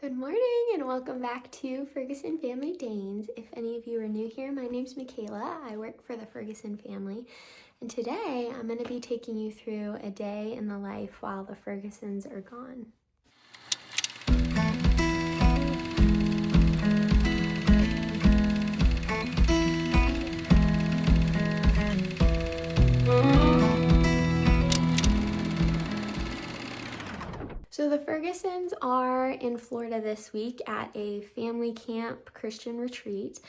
Good morning and welcome back to Ferguson Family Danes. If any of you are new here, my name's Michaela. I work for the Ferguson family, and today I'm going to be taking you through a day in the life while the Fergusons are gone. So the Fergusons are in Florida this week at a family camp Christian retreat.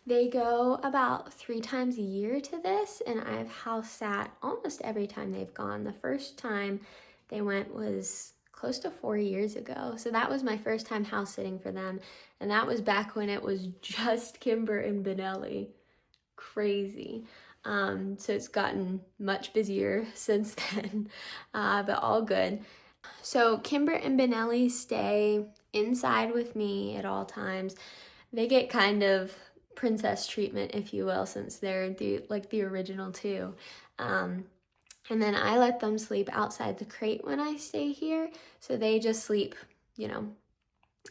They go about 3 times a year to this, and I've house sat almost every time they've gone. The first time they went was close to 4 years ago. So that was my first time house sitting for them. And that was back when it was just Kimber and Benelli. Crazy. So it's gotten much busier since then, but all good. So Kimber and Benelli stay inside with me at all times. They get kind of princess treatment, if you will, since they're the original two. And then I let them sleep outside the crate when I stay here. So they just sleep,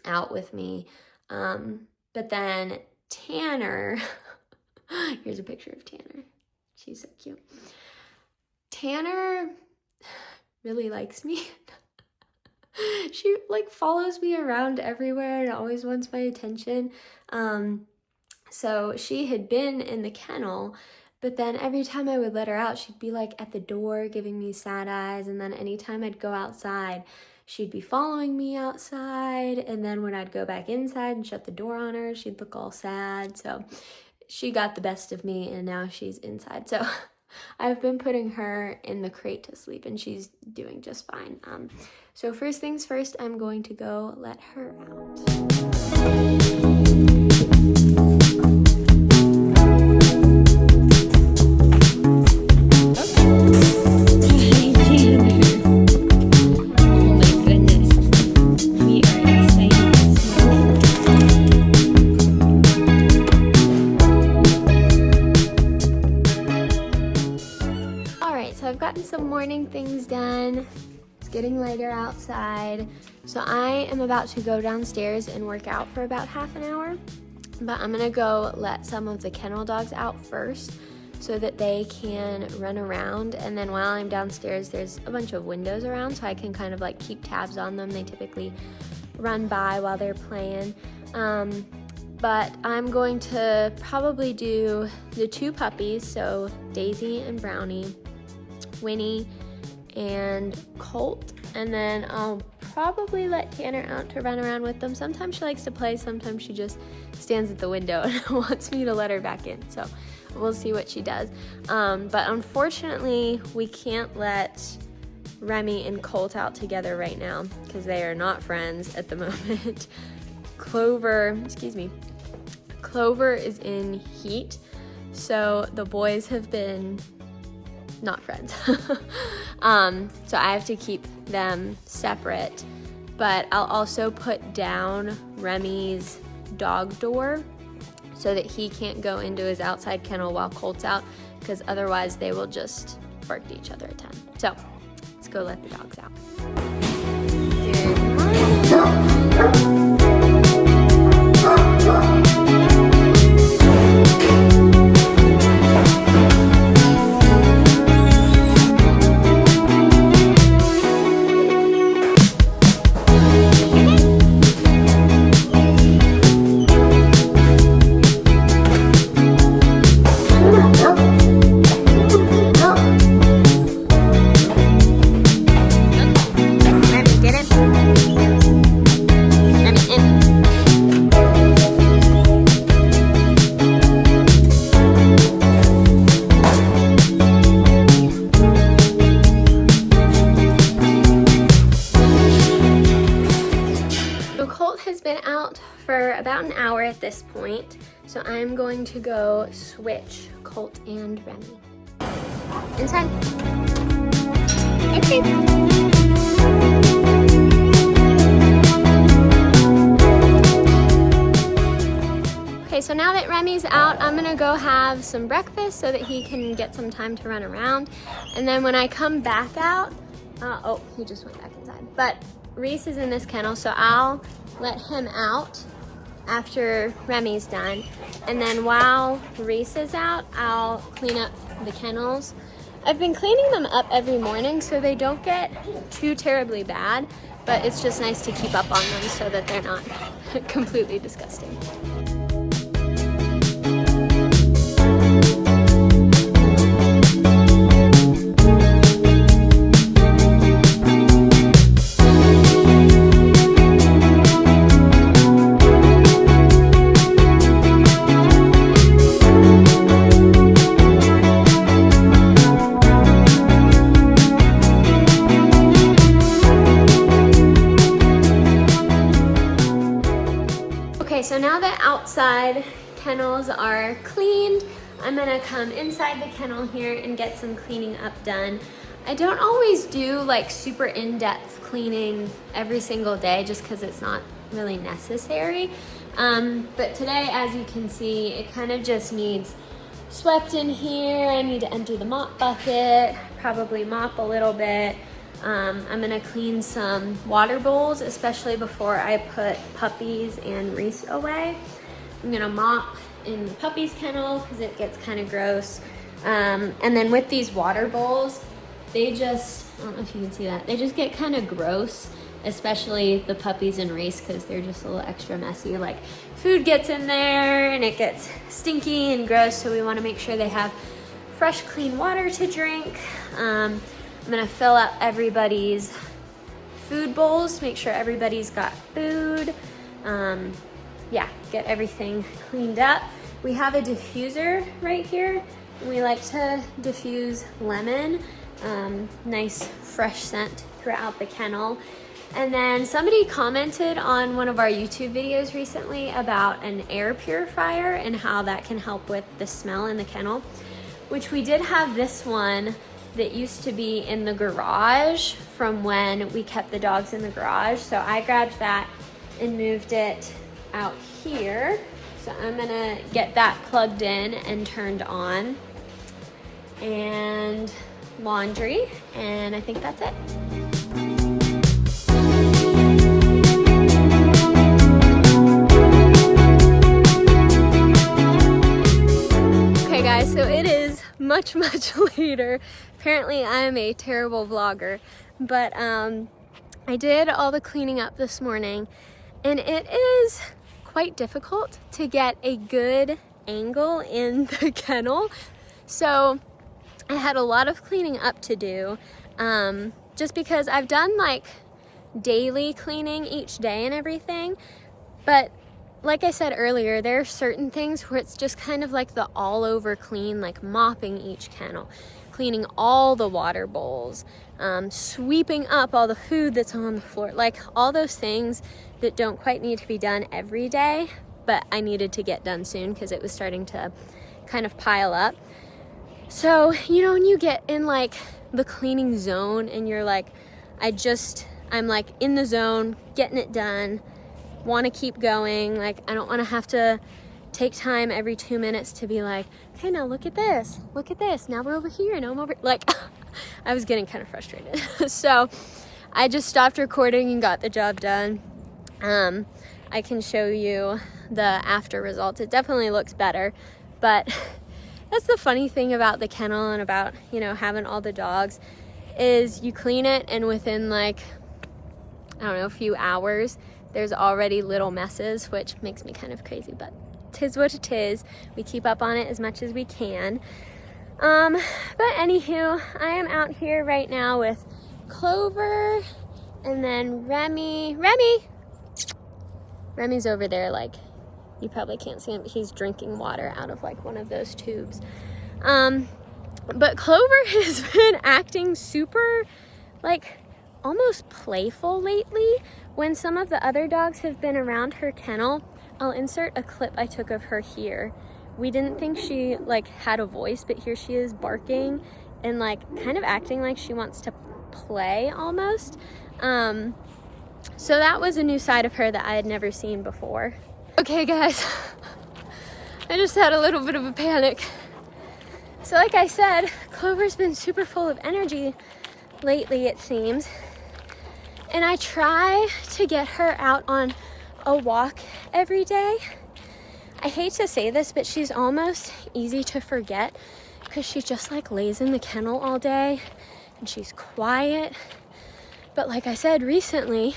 out with me. But then Tanner, here's a picture of Tanner. She's so cute. Tanner really likes me. She follows me around everywhere and always wants my attention. So she had been in the kennel, but then every time I would let her out, she'd be at the door giving me sad eyes. And then anytime I'd go outside, she'd be following me outside. And then when I'd go back inside and shut the door on her, she'd look all sad. So she got the best of me, and now she's inside. So I've been putting her in the crate to sleep, and she's doing just fine. So first things first, I'm going to go let her out. I've gotten some morning things done. It's getting later outside. So I am about to go downstairs and work out for about half an hour. But I'm gonna go let some of the kennel dogs out first so that they can run around. And then while I'm downstairs, there's a bunch of windows around, so I can kind of keep tabs on them. They typically run by while they're playing. But I'm going to probably do the 2 puppies, so Daisy and Brownie, Winnie and Colt, and then I'll probably let Tanner out to run around with them. Sometimes she likes to play, sometimes she just stands at the window and wants me to let her back in, so we'll see what she does. But unfortunately we can't let Remi and Colt out together right now because they are not friends at the moment. Clover is in heat, so the boys have been not friends. So I have to keep them separate, but I'll also put down Remi's dog door so that he can't go into his outside kennel while Colt's out, because otherwise they will just bark at each other a ton. So let's go let the dogs out. For about an hour at this point, so I'm going to go switch Colt and Remi. Inside. Okay. Okay, so now that Remi's out, I'm gonna go have some breakfast so that he can get some time to run around. And then when I come back out, oh, he just went back inside. But Reese is in this kennel, so I'll let him out after Remi's done. And then while Reese is out, I'll clean up the kennels. I've been cleaning them up every morning so they don't get too terribly bad, but it's just nice to keep up on them so that they're not completely disgusting. So now that outside kennels are cleaned, I'm gonna come inside the kennel here and get some cleaning up done. I don't always do like super in-depth cleaning every single day just because it's not really necessary. But today, as you can see, it kind of just needs swept in here. I need to empty the mop bucket, probably mop a little bit. I'm gonna clean some water bowls, especially before I put Puppies and Reese away. I'm gonna mop in the Puppies kennel because it gets kind of gross. And then with these water bowls, they just, I don't know if you can see that, they just get kind of gross, especially the Puppies and Reese because they're just a little extra messy. Like food gets in there and it gets stinky and gross, so we wanna make sure they have fresh, clean water to drink. I'm gonna fill up everybody's food bowls, make sure everybody's got food. Yeah, get everything cleaned up. We have a diffuser right here, and we like to diffuse lemon. Nice fresh scent throughout the kennel. And then somebody commented on one of our YouTube videos recently about an air purifier and how that can help with the smell in the kennel, which we did have this one that used to be in the garage from when we kept the dogs in the garage. So I grabbed that and moved it out here. So I'm gonna get that plugged in and turned on. And laundry, and I think that's it. Okay guys, so it is much later. Apparently I'm a terrible vlogger, but I did all the cleaning up this morning, and it is quite difficult to get a good angle in the kennel. So I had a lot of cleaning up to do, just because I've done like daily cleaning each day and everything, but like I said earlier, there are certain things where it's just kind of like the all over clean, like mopping each kennel, cleaning all the water bowls, sweeping up all the food that's on the floor, like all those things that don't quite need to be done every day, but I needed to get done soon because it was starting to kind of pile up. So, you know, when you get in like the cleaning zone and you're like, I'm like in the zone, getting it done, want to keep going, like I don't want to have to take time every 2 minutes to be like, okay, now look at this, now we're over here, now I'm over, like I was getting kind of frustrated. So I just stopped recording and got the job done. I can show you the after results. It definitely looks better, but that's the funny thing about the kennel and about, you know, having all the dogs is you clean it and within like, I don't know, a few hours, there's already little messes, which makes me kind of crazy, but 'tis what it is. We keep up on it as much as we can. But anywho, I am out here right now with Clover and then Remi. Remi's over there, like, you probably can't see him, but he's drinking water out of like one of those tubes. But Clover has been acting super, like, almost playful lately. When some of the other dogs have been around her kennel, I'll insert a clip I took of her here. We didn't think she like had a voice, but here she is barking and like kind of acting like she wants to play almost. So that was a new side of her that I had never seen before. Okay guys, I just had a little bit of a panic. So like I said, Clover's been super full of energy lately, it seems. And I try to get her out on a walk every day. I hate to say this, but she's almost easy to forget because she just like lays in the kennel all day and she's quiet. But like I said recently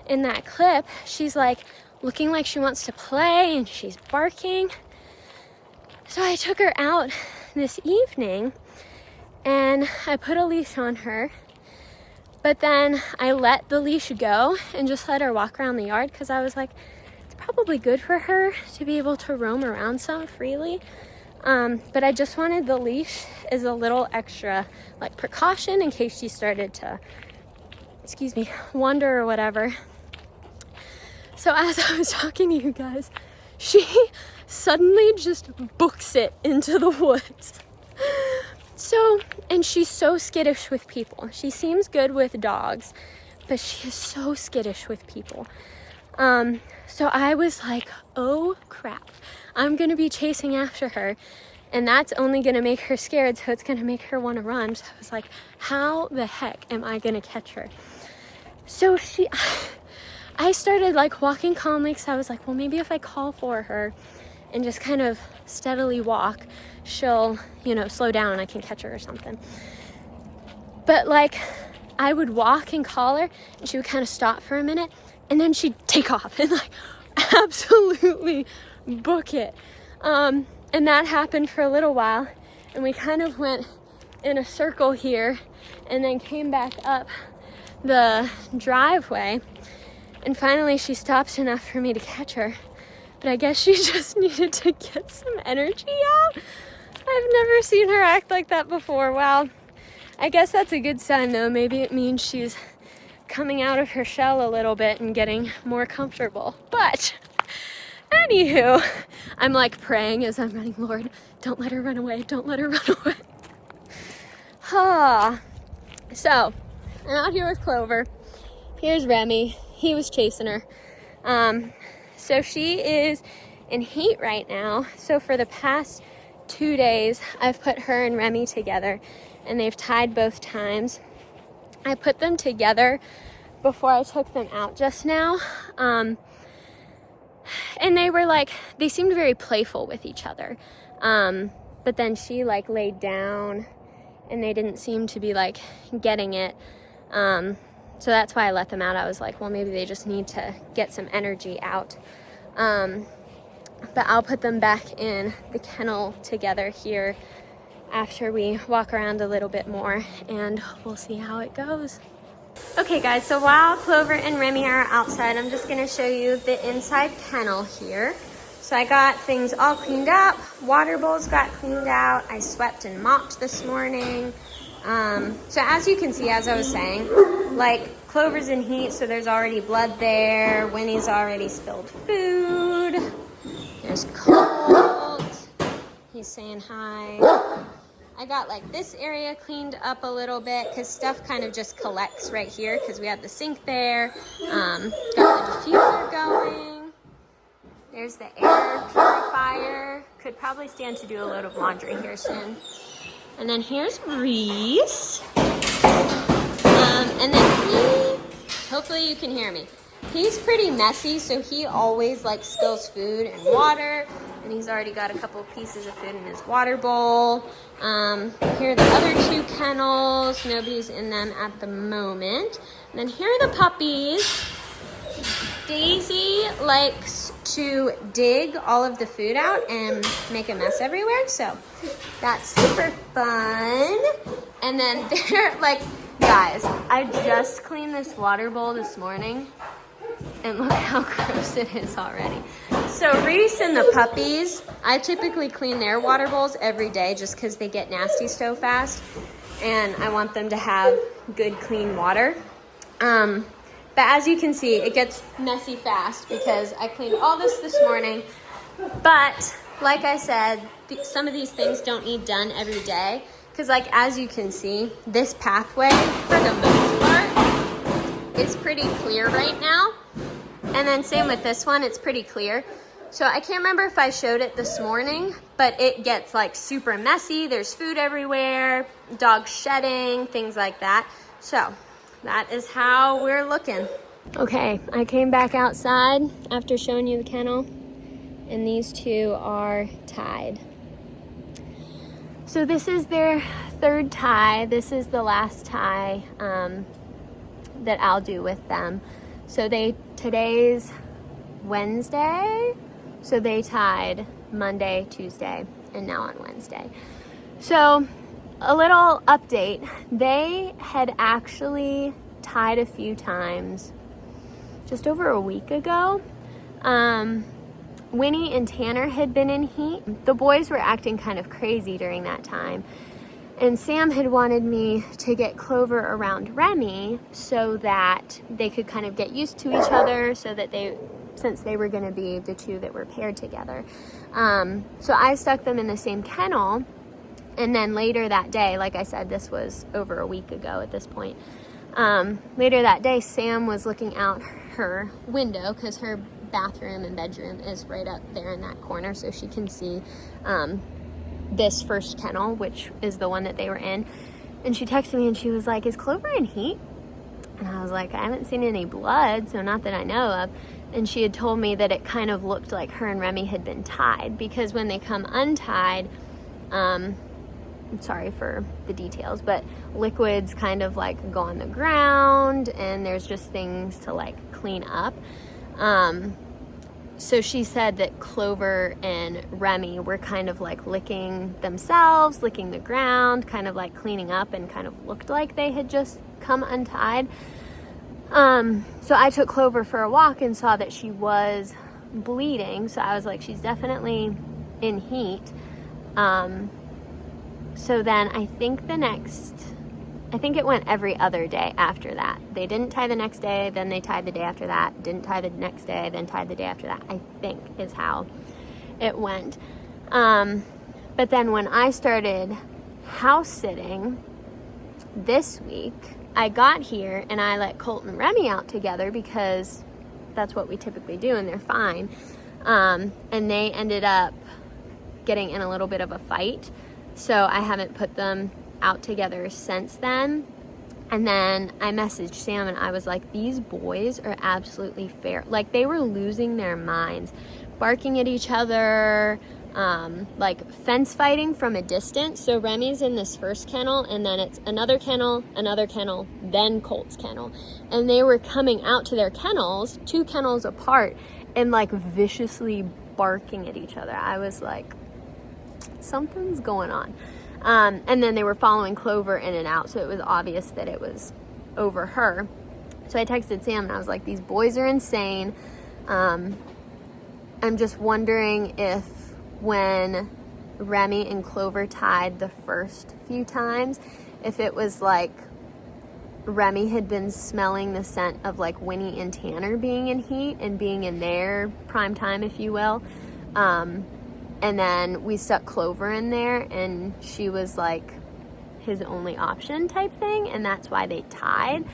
in that clip, she's like looking like she wants to play and she's barking. So I took her out this evening and I put a leash on her, but then I let the leash go and just let her walk around the yard because I was like, it's probably good for her to be able to roam around some freely. But I just wanted the leash as a little extra like precaution in case she started to, wander or whatever. So as I was talking to you guys, she suddenly just books it into the woods. So, and she's so skittish with people. She seems good with dogs, but she is so skittish with people. So I was like, oh crap, I'm gonna be chasing after her and that's only gonna make her scared, so it's gonna make her wanna run. So I was like, how the heck am I gonna catch her? So I started like walking calmly because I was like, well, maybe if I call for her and just kind of steadily walk, she'll, slow down and I can catch her or something. But like I would walk and call her and she would kind of stop for a minute and then she'd take off and like absolutely book it. And that happened for a little while and we kind of went in a circle here and then came back up the driveway and finally she stopped enough for me to catch her. But I guess she just needed to get some energy out. I've never seen her act like that before. Wow. I guess that's a good sign though. Maybe it means she's coming out of her shell a little bit and getting more comfortable. But anywho, I'm like praying as I'm running, Lord, don't let her run away. Don't let her run away. So I'm out here with Clover. Here's Remi. He was chasing her. So she is in heat right now. So for the past 2 days, I've put her and Remi together and they've tied both times. I put them together before I took them out just now. And they seemed very playful with each other. But then she like laid down and they didn't seem to be like getting it. So that's why I let them out. I was like, well, maybe they just need to get some energy out. But I'll put them back in the kennel together here after we walk around a little bit more and we'll see how it goes. Okay guys, so while Clover and Remi are outside, I'm just gonna show you the inside kennel here. So I got things all cleaned up, water bowls got cleaned out, I swept and mopped this morning. So as you can see, as I was saying, like Clover's in heat, so there's already blood there. Winnie's already spilled food. There's Colt. He's saying hi. I got like this area cleaned up a little bit because stuff kind of just collects right here because we have the sink there. Got the diffuser going. There's the air purifier. Could probably stand to do a load of laundry here soon. And then here's Reese. And then hopefully you can hear me. He's pretty messy, so he always like spills food and water. And he's already got a couple pieces of food in his water bowl. Here are the other 2 kennels. Nobody's in them at the moment. And then here are the puppies. Daisy likes to dig all of the food out and make a mess everywhere, so that's super fun. And then they're like, guys, I just cleaned this water bowl this morning and look how gross it is already. So Reese and the puppies, I typically clean their water bowls every day just because they get nasty so fast and I want them to have good clean water. But as you can see, it gets messy fast because I cleaned all this morning. But like I said, some of these things don't need done every day. Because like as you can see, this pathway, for the most part, is pretty clear right now. And then same with this one, it's pretty clear. So I can't remember if I showed it this morning, but it gets like super messy. There's food everywhere, dogs shedding, things like that. So that is how we're looking. Okay, I came back outside after showing you the kennel, and these two are tied. So this is their third tie. This is the last tie that I'll do with them. So today's Wednesday, so they tied Monday, Tuesday, and now on Wednesday. So a little update, they had actually tied a few times just over a week ago. Winnie and Tanner had been in heat. The boys were acting kind of crazy during that time. And Sam had wanted me to get Clover around Remi so that they could kind of get used to each other, so that since they were going to be the two that were paired together. So I stuck them in the same kennel. And then later that day, like I said, this was over a week ago at this point. Later that day, Sam was looking out her window because her bathroom and bedroom is right up there in that corner, so she can see this first kennel, which is the one that they were in. And she texted me and she was like, "Is Clover in heat?" And I was like, "I haven't seen any blood, so not that I know of." And she had told me that it kind of looked like her and Remi had been tied, because when they come untied, I'm sorry for the details, but liquids kind of like go on the ground and there's just things to like clean up. So she said that Clover and Remi were kind of like licking themselves, licking the ground, kind of like cleaning up, and kind of looked like they had just come untied. So I took Clover for a walk and saw that she was bleeding. So I was like, she's definitely in heat. So then I think it went every other day after that. They didn't tie the next day, then they tied the day after that, didn't tie the next day, then tied the day after that, I think is how it went. But then when I started house sitting this week, I got here and I let Colt and Remi out together because that's what we typically do and they're fine. And they ended up getting in a little bit of a fight. So I haven't put them out together since then. And then I messaged Sam and I was like, these boys are absolutely fair. Like, they were losing their minds, barking at each other, like fence fighting from a distance. So Remi's in this first kennel, and then it's another kennel, then Colt's kennel. And they were coming out to their kennels, 2 kennels apart, and like viciously barking at each other. I was like, something's going on. And then they were following Clover in and out, so it was obvious that it was over her. So I texted Sam and I was like, these boys are insane. I'm just wondering if when Remi and Clover tied the first few times, if it was like Remi had been smelling the scent of like Winnie and Tanner being in heat and being in their prime time, if you will. And then we stuck Clover in there and she was like his only option type thing, and that's why they tied.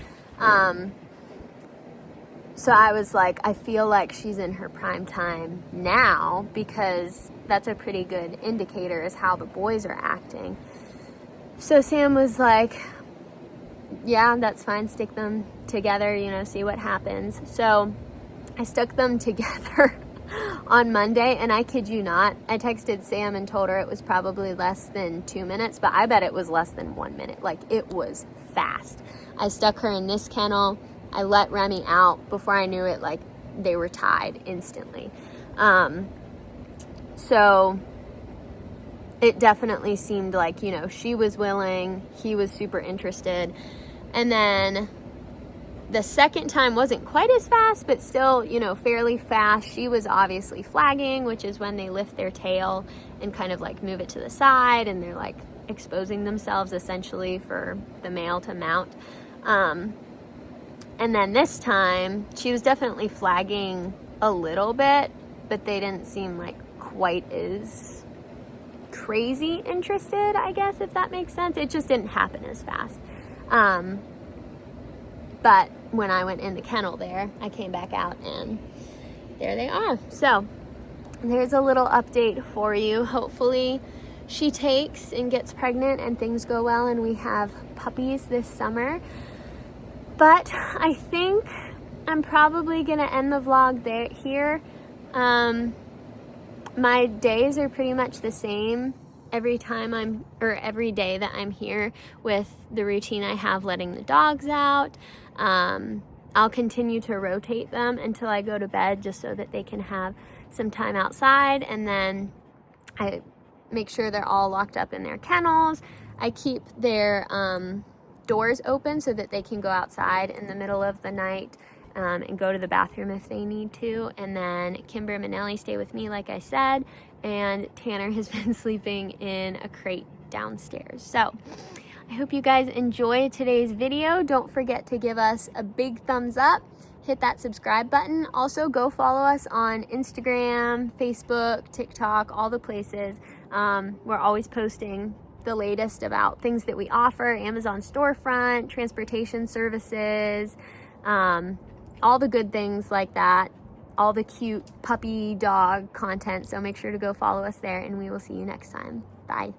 So I was like, I feel like she's in her prime time now, because that's a pretty good indicator as how the boys are acting. So Sam was like, yeah, that's fine, stick them together, see what happens. So I stuck them together on Monday, and I kid you not, I texted Sam and told her it was probably less than 2 minutes, but I bet it was less than 1 minute. Like, it was fast. I stuck her in this kennel. I let Remi out. Before I knew it, like, they were tied instantly. So it definitely seemed like, she was willing, he was super interested. And then the second time wasn't quite as fast, but still, fairly fast. She was obviously flagging, which is when they lift their tail and kind of like move it to the side, and they're like exposing themselves essentially for the male to mount. And then this time she was definitely flagging a little bit, but they didn't seem like quite as crazy interested, I guess, if that makes sense. It just didn't happen as fast. But when I went in the kennel there, I came back out and there they are. So there's a little update for you. Hopefully she takes and gets pregnant and things go well and we have puppies this summer. But I think I'm probably gonna end the vlog here. My days are pretty much the same every day that I'm here with the routine I have letting the dogs out. I'll continue to rotate them until I go to bed just so that they can have some time outside, and then I make sure they're all locked up in their kennels. I keep their doors open so that they can go outside in the middle of the night and go to the bathroom if they need to. And then Kimber and Manelli stay with me, like I said, and Tanner has been sleeping in a crate downstairs. So I hope you guys enjoyed today's video. Don't forget to give us a big thumbs up, hit that subscribe button. Also, go follow us on Instagram, Facebook, TikTok, all the places. We're always posting the latest about things that we offer, Amazon storefront, transportation services, all the good things like that, all the cute puppy dog content. So make sure to go follow us there, and we will see you next time. Bye.